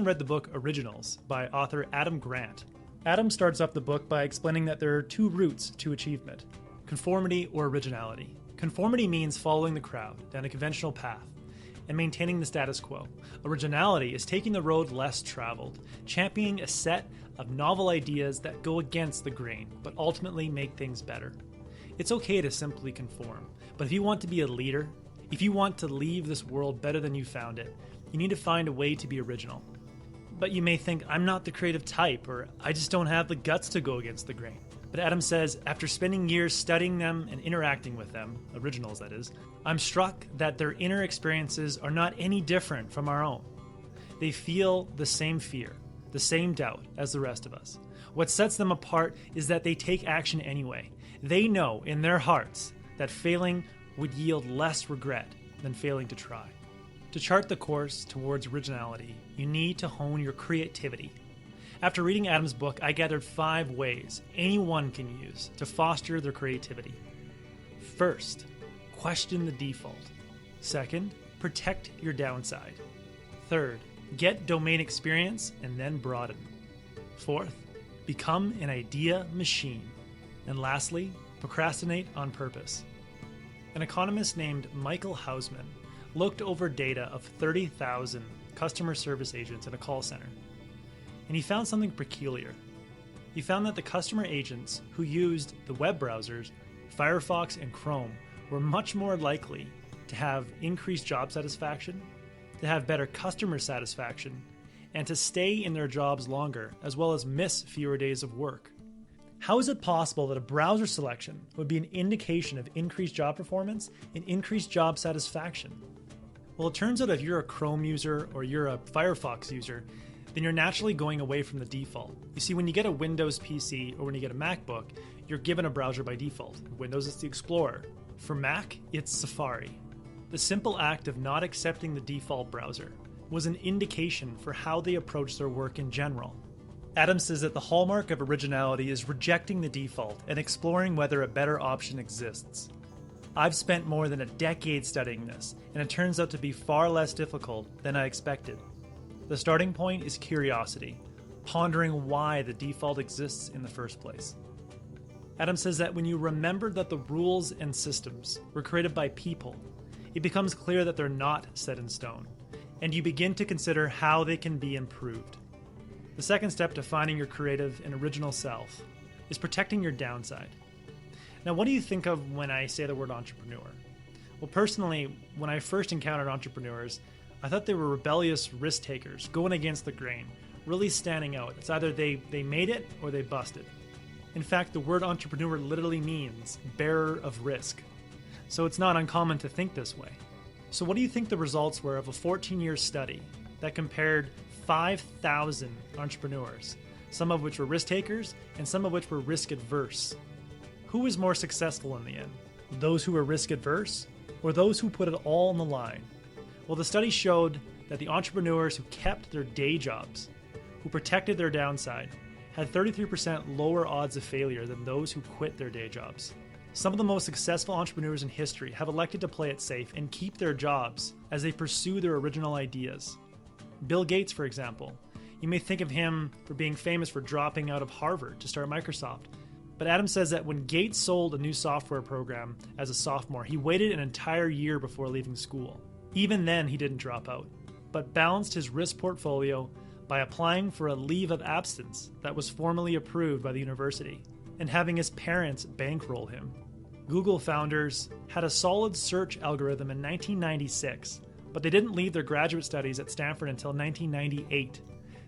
Read the book Originals by author Adam Grant. Adam starts off the book by explaining that there are two routes to achievement: conformity or originality. Conformity means following the crowd down a conventional path and maintaining the status quo. Originality is taking the road less traveled, championing a set of novel ideas that go against the grain but ultimately make things better. It's okay to simply conform, but if you want to be a leader, if you want to leave this world better than you found it, you need to find a way to be original. But you may think, I'm not the creative type, or I just don't have the guts to go against the grain. But Adam says, after spending years studying them and interacting with them, originals that is, I'm struck that their inner experiences are not any different from our own. They feel the same fear, the same doubt as the rest of us. What sets them apart is that they take action anyway. They know in their hearts that failing would yield less regret than failing to try. To chart the course towards originality, you need to hone your creativity. After reading Adam's book, I gathered 5 ways anyone can use to foster their creativity. First, question the default. Second, protect your downside. Third, get domain experience and then broaden. Fourth, become an idea machine. And lastly, procrastinate on purpose. An economist named Michael Hausman looked over data of 30,000 customer service agents in a call center, and he found something peculiar. He found that the customer agents who used the web browsers, Firefox and Chrome, were much more likely to have increased job satisfaction, to have better customer satisfaction, and to stay in their jobs longer, as well as miss fewer days of work. How is it possible that a browser selection would be an indication of increased job performance and increased job satisfaction? Well, it turns out if you're a Chrome user or you're a Firefox user, then you're naturally going away from the default. You see, when you get a Windows PC or when you get a MacBook, you're given a browser by default. Windows is the Explorer. For Mac, it's Safari. The simple act of not accepting the default browser was an indication for how they approach their work in general. Adam says that the hallmark of originality is rejecting the default and exploring whether a better option exists. I've spent more than a decade studying this, and it turns out to be far less difficult than I expected. The starting point is curiosity, pondering why the default exists in the first place. Adam says that when you remember that the rules and systems were created by people, it becomes clear that they're not set in stone, and you begin to consider how they can be improved. The second step to finding your creative and original self is protecting your downside. Now, what do you think of when I say the word entrepreneur? Well, personally, when I first encountered entrepreneurs, I thought they were rebellious risk takers, going against the grain, really standing out. It's either they made it or they busted. In fact, the word entrepreneur literally means bearer of risk. So it's not uncommon to think this way. So what do you think the results were of a 14-year study that compared 5,000 entrepreneurs, some of which were risk takers and some of which were risk adverse? Who was more successful in the end? Those who were risk adverse or those who put it all on the line? Well, the study showed that the entrepreneurs who kept their day jobs, who protected their downside, had 33% lower odds of failure than those who quit their day jobs. Some of the most successful entrepreneurs in history have elected to play it safe and keep their jobs as they pursue their original ideas. Bill Gates, for example. You may think of him for being famous for dropping out of Harvard to start Microsoft. But Adam says that when Gates sold a new software program as a sophomore, he waited an entire year before leaving school. Even then, he didn't drop out, but balanced his risk portfolio by applying for a leave of absence that was formally approved by the university and having his parents bankroll him. Google founders had a solid search algorithm in 1996, but they didn't leave their graduate studies at Stanford until 1998.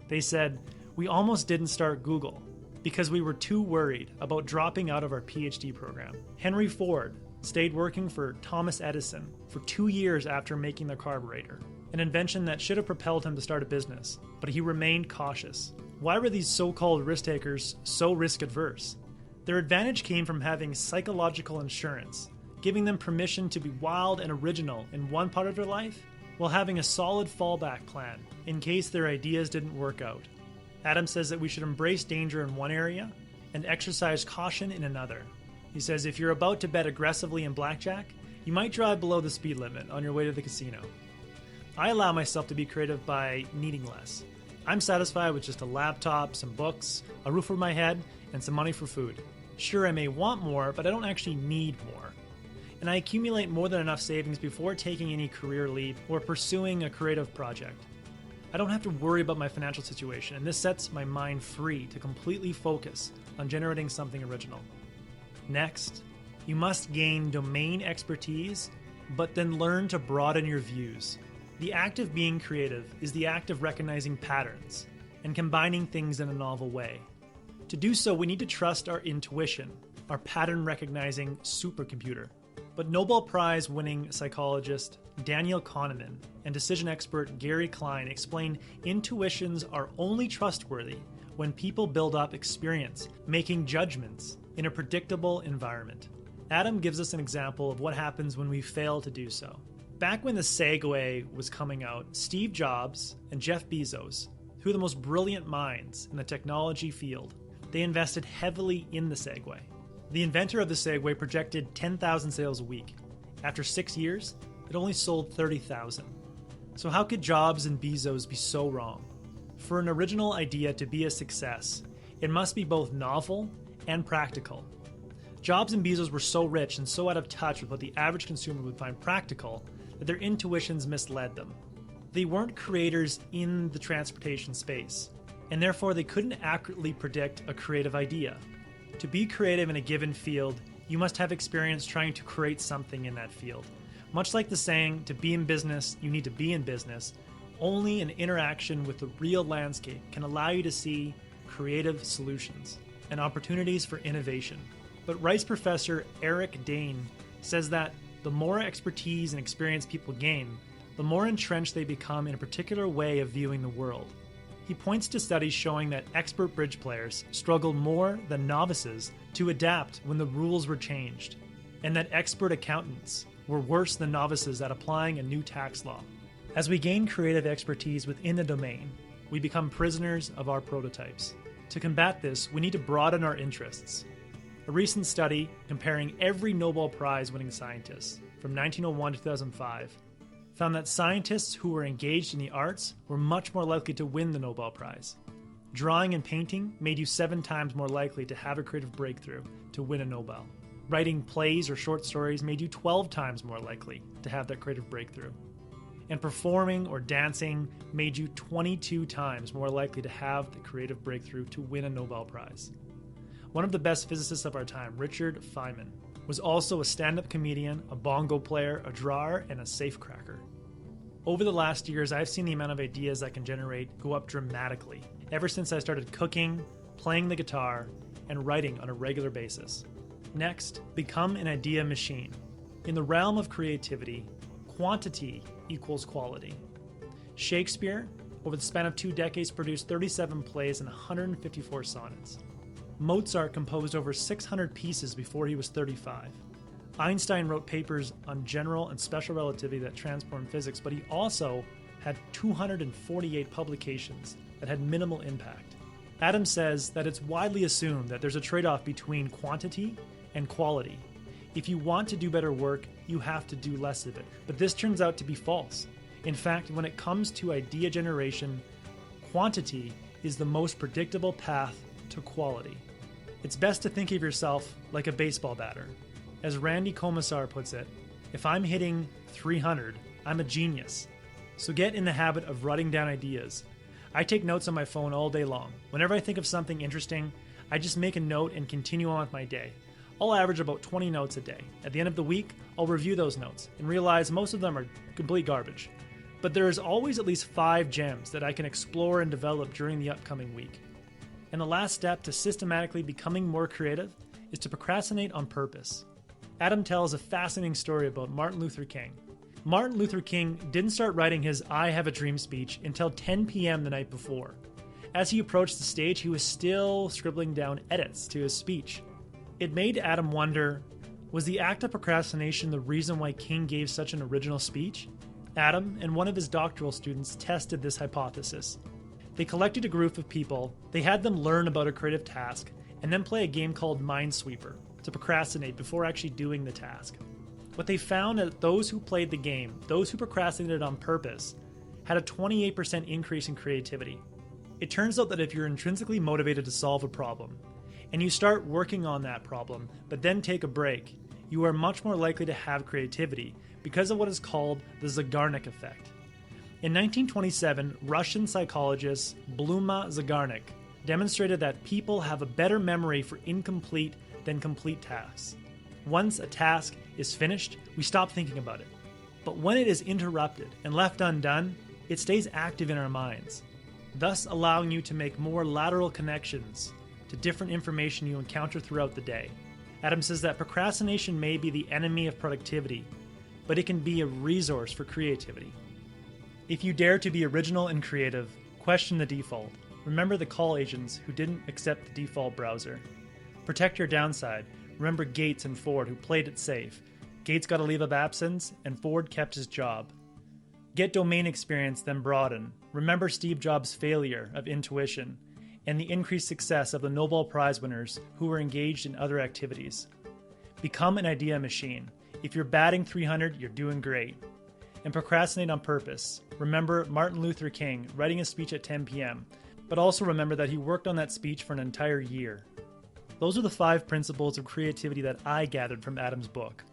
They said, "We almost didn't start Google because we were too worried about dropping out of our PhD program." Henry Ford stayed working for Thomas Edison for 2 years after making the carburetor, an invention that should have propelled him to start a business, but he remained cautious. Why were these so-called risk takers so risk-adverse? Their advantage came from having psychological insurance, giving them permission to be wild and original in one part of their life, while having a solid fallback plan in case their ideas didn't work out. Adam says that we should embrace danger in one area and exercise caution in another. He says if you're about to bet aggressively in blackjack, you might drive below the speed limit on your way to the casino. I allow myself to be creative by needing less. I'm satisfied with just a laptop, some books, a roof over my head, and some money for food. Sure, I may want more, but I don't actually need more. And I accumulate more than enough savings before taking any career leap or pursuing a creative project. I don't have to worry about my financial situation, and this sets my mind free to completely focus on generating something original. Next, you must gain domain expertise, but then learn to broaden your views. The act of being creative is the act of recognizing patterns and combining things in a novel way. To do so, we need to trust our intuition, our pattern-recognizing supercomputer. But Nobel Prize-winning psychologist Daniel Kahneman and decision expert Gary Klein explain intuitions are only trustworthy when people build up experience, making judgments in a predictable environment. Adam gives us an example of what happens when we fail to do so. Back when the Segway was coming out, Steve Jobs and Jeff Bezos, two of the most brilliant minds in the technology field, they invested heavily in the Segway. The inventor of the Segway projected 10,000 sales a week. After 6 years, it only sold 30,000. So how could Jobs and Bezos be so wrong? For an original idea to be a success, it must be both novel and practical. Jobs and Bezos were so rich and so out of touch with what the average consumer would find practical that their intuitions misled them. They weren't creators in the transportation space, and therefore they couldn't accurately predict a creative idea. To be creative in a given field, you must have experience trying to create something in that field. Much like the saying, to be in business, you need to be in business, only an interaction with the real landscape can allow you to see creative solutions and opportunities for innovation. But Rice professor Eric Dane says that the more expertise and experience people gain, the more entrenched they become in a particular way of viewing the world. He points to studies showing that expert bridge players struggled more than novices to adapt when the rules were changed, and that expert accountants were worse than novices at applying a new tax law. As we gain creative expertise within the domain, we become prisoners of our prototypes. To combat this, we need to broaden our interests. A recent study comparing every Nobel Prize-winning scientist from 1901 to 2005 found that scientists who were engaged in the arts were much more likely to win the Nobel Prize. Drawing and painting made you 7 times more likely to have a creative breakthrough to win a Nobel. Writing plays or short stories made you 12 times more likely to have that creative breakthrough. And performing or dancing made you 22 times more likely to have the creative breakthrough to win a Nobel Prize. One of the best physicists of our time, Richard Feynman, was also a stand-up comedian, a bongo player, a drawer, and a safecracker. Over the last years, I've seen the amount of ideas I can generate go up dramatically, ever since I started cooking, playing the guitar, and writing on a regular basis. Next, become an idea machine. In the realm of creativity, quantity equals quality. Shakespeare, over the span of 2 decades, produced 37 plays and 154 sonnets. Mozart composed over 600 pieces before he was 35. Einstein wrote papers on general and special relativity that transformed physics, but he also had 248 publications that had minimal impact. Adam says that it's widely assumed that there's a trade-off between quantity and quality. If you want to do better work, you have to do less of it. But this turns out to be false. In fact, when it comes to idea generation, quantity is the most predictable path to quality. It's best to think of yourself like a baseball batter. As Randy Komisar puts it, if I'm hitting 300, I'm a genius. So get in the habit of writing down ideas. I take notes on my phone all day long. Whenever I think of something interesting, I just make a note and continue on with my day. I'll average about 20 notes a day. At the end of the week, I'll review those notes and realize most of them are complete garbage. But there is always at least 5 gems that I can explore and develop during the upcoming week. And the last step to systematically becoming more creative is to procrastinate on purpose. Adam tells a fascinating story about Martin Luther King. Martin Luther King didn't start writing his I Have a Dream speech until 10 p.m. the night before. As he approached the stage, he was still scribbling down edits to his speech. It made Adam wonder, was the act of procrastination the reason why King gave such an original speech? Adam and one of his doctoral students tested this hypothesis. They collected a group of people, they had them learn about a creative task, and then play a game called Minesweeper to procrastinate before actually doing the task. What they found is that those who played the game, those who procrastinated on purpose, had a 28% increase in creativity. It turns out that if you're intrinsically motivated to solve a problem, and you start working on that problem, but then take a break, you are much more likely to have creativity because of what is called the Zeigarnik effect. In 1927, Russian psychologist Bluma Zeigarnik demonstrated that people have a better memory for incomplete than complete tasks. Once a task is finished, we stop thinking about it. But when it is interrupted and left undone, it stays active in our minds, thus allowing you to make more lateral connections to different information you encounter throughout the day. Adam says that procrastination may be the enemy of productivity, but it can be a resource for creativity. If you dare to be original and creative, question the default. Remember the call agents who didn't accept the default browser. Protect your downside. Remember Gates and Ford who played it safe. Gates got a leave of absence and Ford kept his job. Get domain experience, then broaden. Remember Steve Jobs' failure of intuition and the increased success of the Nobel Prize winners who were engaged in other activities. Become an idea machine. If you're batting 300, you're doing great. And procrastinate on purpose. Remember Martin Luther King writing a speech at 10 p.m., but also remember that he worked on that speech for an entire year. Those are the 5 principles of creativity that I gathered from Adam's book.